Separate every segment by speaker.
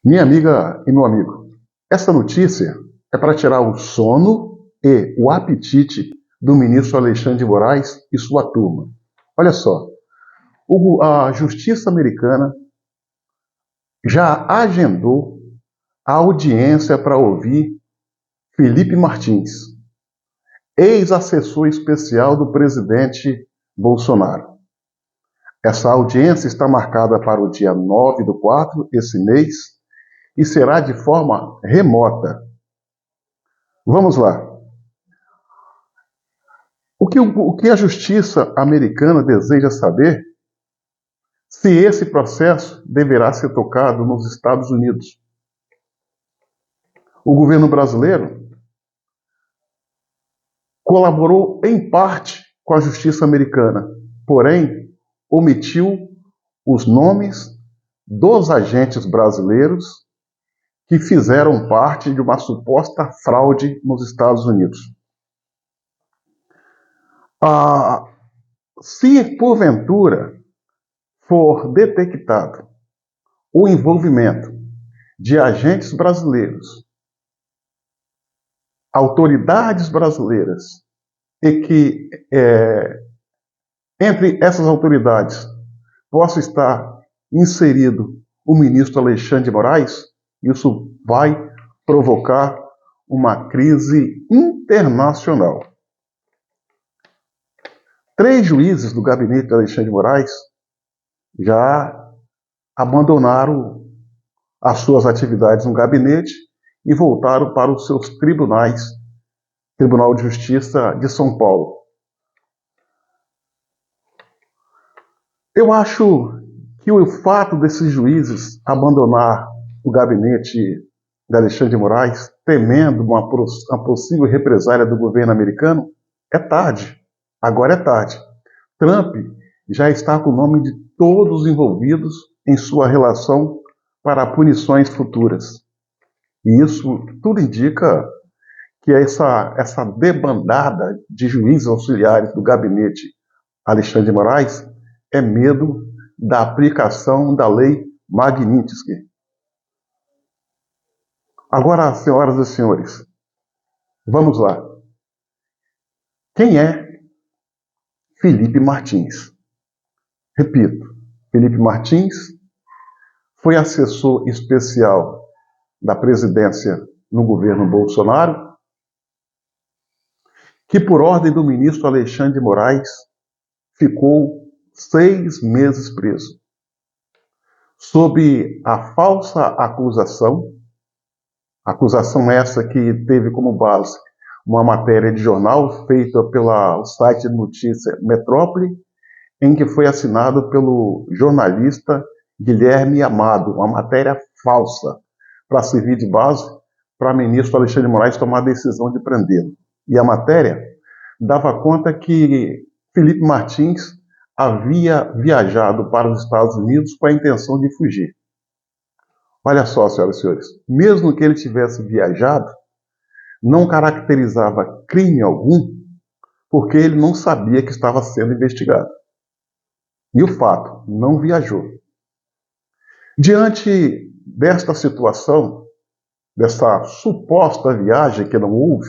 Speaker 1: Minha amiga e meu amigo, essa notícia é para tirar o sono e o apetite do ministro Alexandre de Moraes e sua turma. Olha só, a Justiça Americana já agendou a audiência para ouvir Felipe Martins, ex-assessor especial do presidente Bolsonaro. Essa audiência está marcada para o dia 9/4, esse mês, e será de forma remota. Vamos lá. O que a justiça americana deseja saber se esse processo deverá ser tocado nos Estados Unidos. O governo brasileiro colaborou em parte com a justiça americana, porém omitiu os nomes dos agentes brasileiros que fizeram parte de uma suposta fraude nos Estados Unidos. Se porventura for detectado o envolvimento de agentes brasileiros, autoridades brasileiras, e que entre essas autoridades possa estar inserido o ministro Alexandre de Moraes, isso vai provocar uma crise internacional. 3 juízes do gabinete de Alexandre de Moraes já abandonaram as suas atividades no gabinete e voltaram para os seus tribunais, Tribunal de Justiça de São Paulo. Eu acho que o fato desses juízes abandonar o gabinete de Alexandre de Moraes, temendo uma possível represália do governo americano, é tarde. Agora é tarde. Trump já está com o nome de todos os envolvidos em sua relação para punições futuras. E isso tudo indica que essa debandada de juízes auxiliares do gabinete Alexandre de Moraes é medo da aplicação da lei Magnitsky. Agora, senhoras e senhores, vamos lá. Quem é Felipe Martins? Repito, Felipe Martins foi assessor especial da presidência no governo Bolsonaro, que por ordem do ministro Alexandre de Moraes ficou 6 meses preso, sob a falsa acusação essa que teve como base uma matéria de jornal feita pelo site de notícia Metrópole, em que foi assinado pelo jornalista Guilherme Amado, uma matéria falsa, para servir de base para o ministro Alexandre de Moraes tomar a decisão de prendê-lo. E a matéria dava conta que Felipe Martins havia viajado para os Estados Unidos com a intenção de fugir. Olha só, senhoras e senhores, mesmo que ele tivesse viajado, não caracterizava crime algum, porque ele não sabia que estava sendo investigado. E o fato, não viajou. Diante desta situação, dessa suposta viagem que não houve,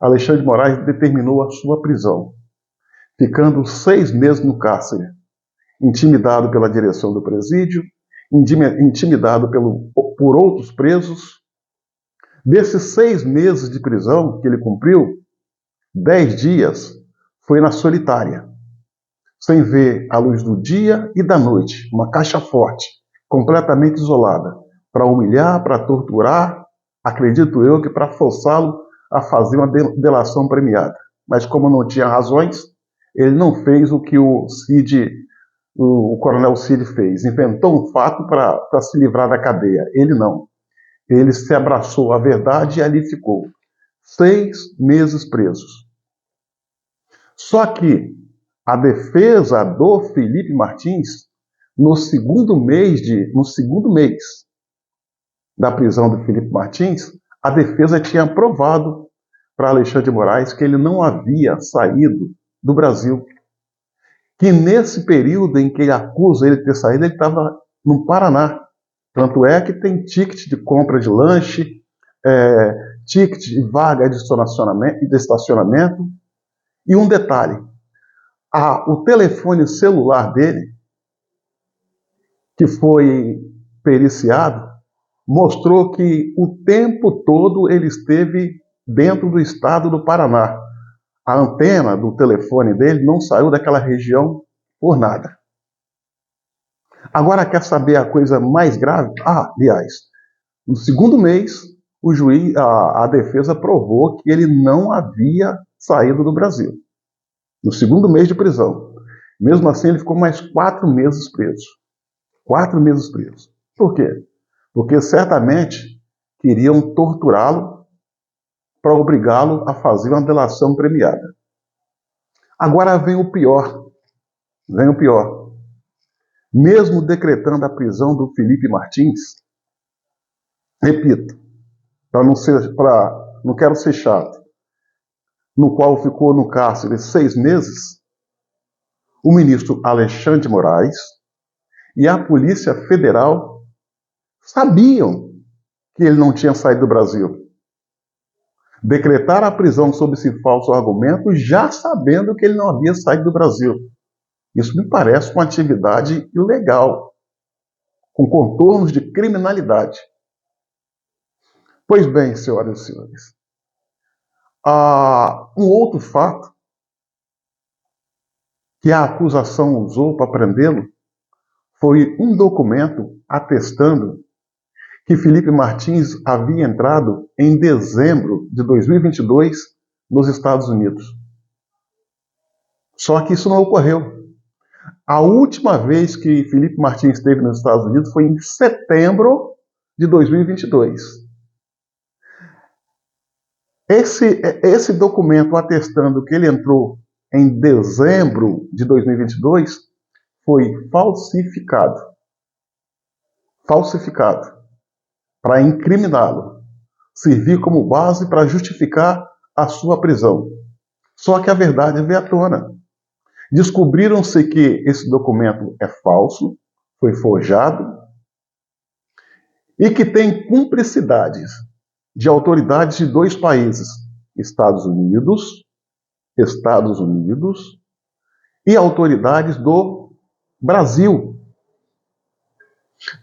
Speaker 1: Alexandre de Moraes determinou a sua prisão, ficando 6 meses no cárcere, intimidado pela direção do presídio, intimidado por outros presos. Desses 6 meses de prisão que ele cumpriu, 10 dias foi na solitária, sem ver a luz do dia e da noite, uma caixa forte, completamente isolada, para humilhar, para torturar, acredito eu que para forçá-lo a fazer uma delação premiada. Mas como não tinha razões, ele não fez o que o coronel Cid fez, inventou um fato para se livrar da cadeia. Ele não. Ele se abraçou à verdade e ali ficou. 6 meses presos. Só que a defesa do Felipe Martins, no segundo mês da prisão do Felipe Martins, a defesa tinha provado para Alexandre de Moraes que ele não havia saído do Brasil. Que nesse período em que ele acusa ele de ter saído, ele estava no Paraná, Tanto é que tem ticket de compra de lanche, ticket de vaga de estacionamento. E um detalhe, o telefone celular dele, que foi periciado, mostrou que o tempo todo ele esteve dentro do estado do Paraná. A antena do telefone dele não saiu daquela região por nada. Agora quer saber a coisa mais grave? Aliás, no segundo mês, a defesa provou que ele não havia saído do Brasil. No segundo mês de prisão. Mesmo assim, ele ficou mais 4 meses preso. 4 meses preso. Por quê? Porque certamente queriam torturá-lo para obrigá-lo a fazer uma delação premiada. Agora vem o pior. Vem o pior. Mesmo decretando a prisão do Felipe Martins, repito, não quero ser chato, no qual ficou no cárcere 6 meses, o ministro Alexandre de Moraes e a Polícia Federal sabiam que ele não tinha saído do Brasil. Decretaram a prisão sob esse falso argumento, já sabendo que ele não havia saído do Brasil. Isso me parece uma atividade ilegal, com contornos de criminalidade. Pois bem, senhoras e senhores, um outro fato que a acusação usou para prendê-lo foi um documento atestando que Felipe Martins havia entrado em dezembro de 2022 nos Estados Unidos. Só que isso não ocorreu. A última vez que Felipe Martins esteve nos Estados Unidos foi em setembro de 2022. Esse documento atestando que ele entrou em dezembro de 2022 foi falsificado. Falsificado. Para incriminá-lo. Servir como base para justificar a sua prisão. Só que a verdade veio à tona. Descobriram-se que esse documento é falso, foi forjado e que tem cumplicidades de autoridades de 2 países, Estados Unidos e autoridades do Brasil.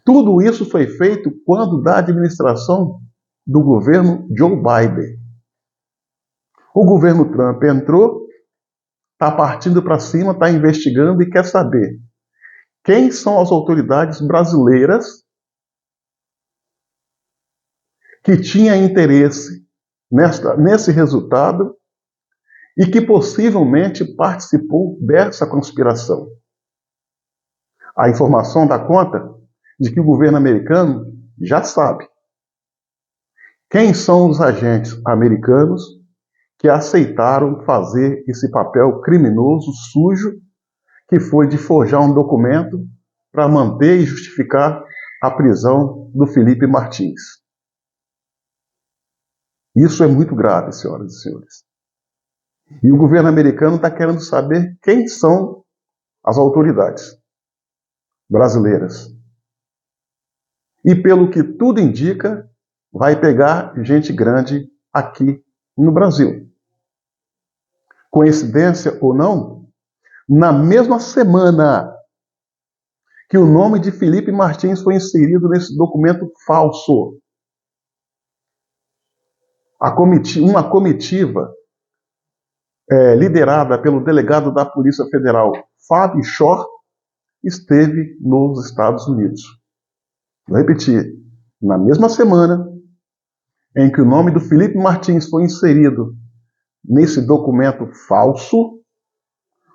Speaker 1: Tudo isso foi feito quando da administração do governo Joe Biden. O governo Trump entrou, está partindo para cima, está investigando e quer saber quem são as autoridades brasileiras que tinham interesse nesse resultado e que possivelmente participou dessa conspiração. A informação dá conta de que o governo americano já sabe quem são os agentes americanos que aceitaram fazer esse papel criminoso, sujo, que foi de forjar um documento para manter e justificar a prisão do Felipe Martins. Isso é muito grave, senhoras e senhores. E o governo americano está querendo saber quem são as autoridades brasileiras. E pelo que tudo indica, vai pegar gente grande aqui no Brasil. Coincidência ou não, na mesma semana que o nome de Felipe Martins foi inserido nesse documento falso, uma comitiva liderada pelo delegado da Polícia Federal, Fábio Shor, esteve nos Estados Unidos. Vou repetir, na mesma semana em que o nome do Felipe Martins foi inserido nesse documento falso,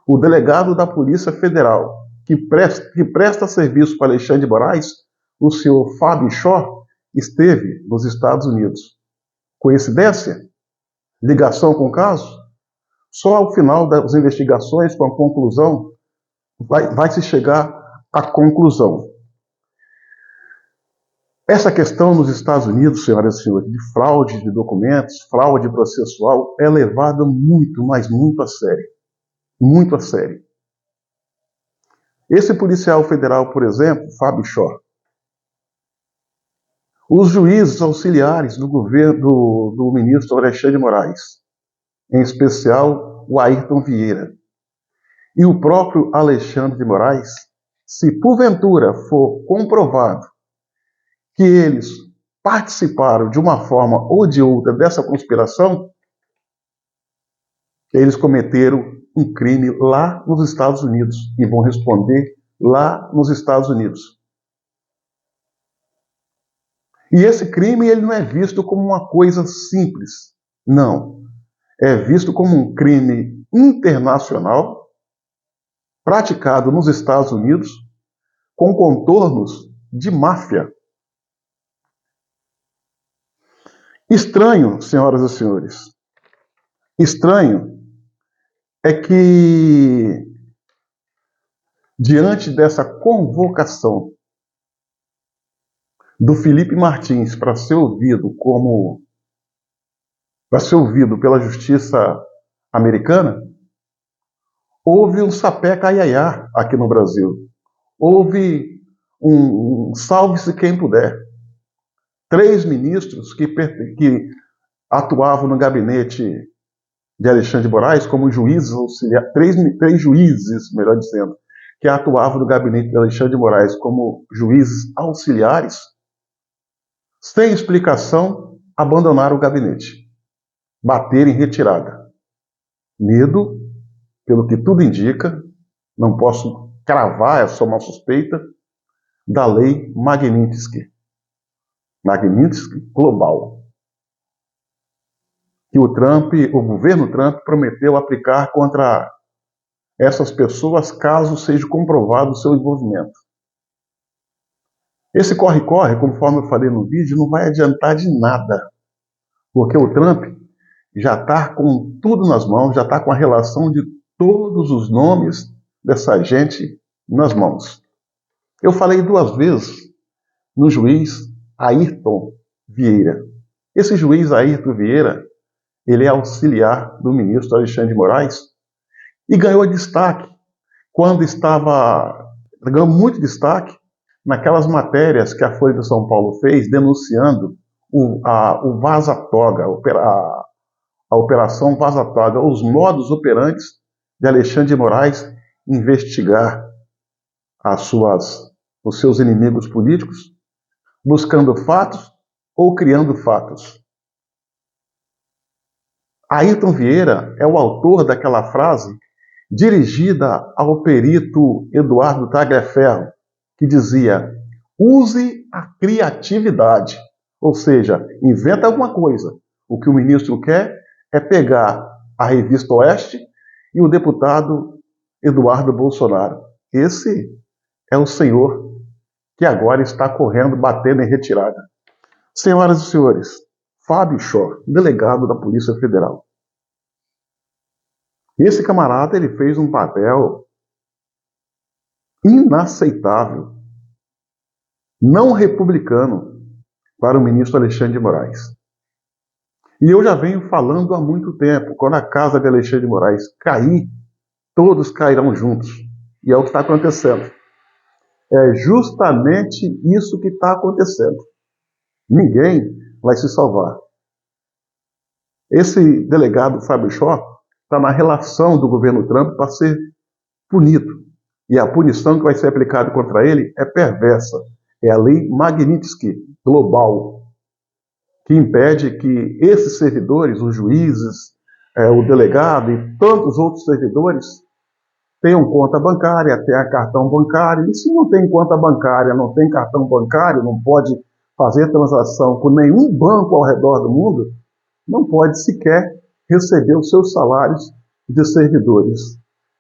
Speaker 1: o delegado da Polícia Federal, que presta serviço para Alexandre de Moraes, o senhor Fábio Shor, esteve nos Estados Unidos. Coincidência? Ligação com o caso? Só ao final das investigações, com a conclusão, vai se chegar à conclusão. Essa questão nos Estados Unidos, senhoras e senhores, de fraude de documentos, fraude processual, é levada muito, mas muito a sério. Muito a sério. Esse policial federal, por exemplo, Fábio Shor, Os juízes auxiliares do governo do ministro Alexandre de Moraes, em especial o Ayrton Vieira, e o próprio Alexandre de Moraes, se porventura for comprovado que eles participaram de uma forma ou de outra dessa conspiração, eles cometeram um crime lá nos Estados Unidos e vão responder lá nos Estados Unidos. E esse crime ele não é visto como uma coisa simples, não. É visto como um crime internacional praticado nos Estados Unidos com contornos de máfia. Estranho, senhoras e senhores, estranho é que, diante dessa convocação do Felipe Martins para ser ouvido pela justiça americana, houve um sapé caiaiá aqui no Brasil. Houve um salve-se quem puder. 3 ministros que atuavam no gabinete de Alexandre de Moraes como juízes auxiliares, 3 juízes, melhor dizendo, que atuavam no gabinete de Alexandre de Moraes como juízes auxiliares, sem explicação, abandonaram o gabinete, bateram em retirada. Medo, pelo que tudo indica, não posso cravar, é só uma suspeita, da lei Magnitsky global, que o governo Trump prometeu aplicar contra essas pessoas caso seja comprovado o seu envolvimento. Esse corre-corre, conforme eu falei no vídeo, não vai adiantar de nada, porque o Trump já está com tudo nas mãos, já está com a relação de todos os nomes dessa gente nas mãos. Eu falei 2 vezes no juiz Ayrton Vieira. Esse juiz Ayrton Vieira, ele é auxiliar do ministro Alexandre de Moraes e ganhou destaque ganhou muito destaque naquelas matérias que a Folha de São Paulo fez denunciando o Vaza-Toga, a Operação Vaza-Toga, os modus operantes de Alexandre de Moraes investigar os seus inimigos políticos, buscando fatos ou criando fatos. Ayrton Vieira é o autor daquela frase dirigida ao perito Eduardo Tagliaferro, que dizia: use a criatividade, ou seja, inventa alguma coisa. O que o ministro quer é pegar a revista Oeste e o deputado Eduardo Bolsonaro. Esse é o senhor que agora está correndo, batendo em retirada. Senhoras e senhores, Fábio Shor, delegado da Polícia Federal. Esse camarada ele fez um papel inaceitável, não republicano, para o ministro Alexandre de Moraes. E eu já venho falando há muito tempo, quando a casa de Alexandre de Moraes cair, todos cairão juntos. E é o que está acontecendo. É justamente isso que está acontecendo. Ninguém vai se salvar. Esse delegado Fábio Shor está na relação do governo Trump para ser punido. E a punição que vai ser aplicada contra ele é perversa. É a lei Magnitsky global, que impede que esses servidores, os juízes, o delegado e tantos outros servidores tenham conta bancária, tenham cartão bancário. E se não tem conta bancária, não tem cartão bancário, não pode fazer transação com nenhum banco ao redor do mundo, não pode sequer receber os seus salários de servidores.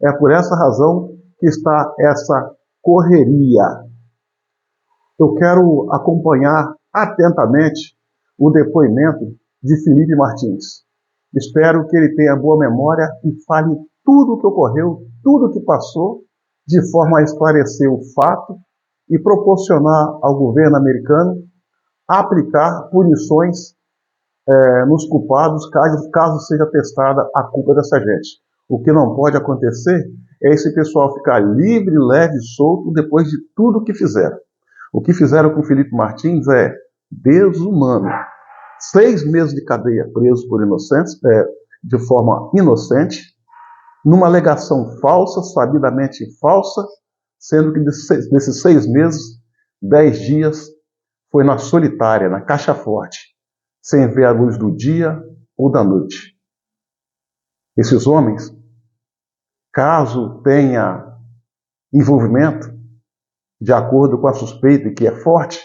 Speaker 1: É por essa razão que está essa correria. Eu quero acompanhar atentamente o depoimento de Felipe Martins. Espero que ele tenha boa memória e fale tudo o que ocorreu, tudo o que passou, de forma a esclarecer o fato e proporcionar ao governo americano aplicar punições nos culpados, caso seja testada a culpa dessa gente. O que não pode acontecer é esse pessoal ficar livre, leve e solto depois de tudo o que fizeram. O que fizeram com Felipe Martins é desumano. 6 meses de cadeia preso por inocentes, de forma inocente, numa alegação falsa, sabidamente falsa, sendo que desses 6 meses, 10 dias foi na solitária, na caixa forte, sem ver a luz do dia ou da noite. Esses homens, caso tenha envolvimento, de acordo com a suspeita que é forte,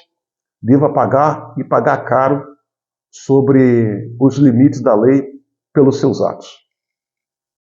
Speaker 1: deva pagar e pagar caro sobre os limites da lei pelos seus atos.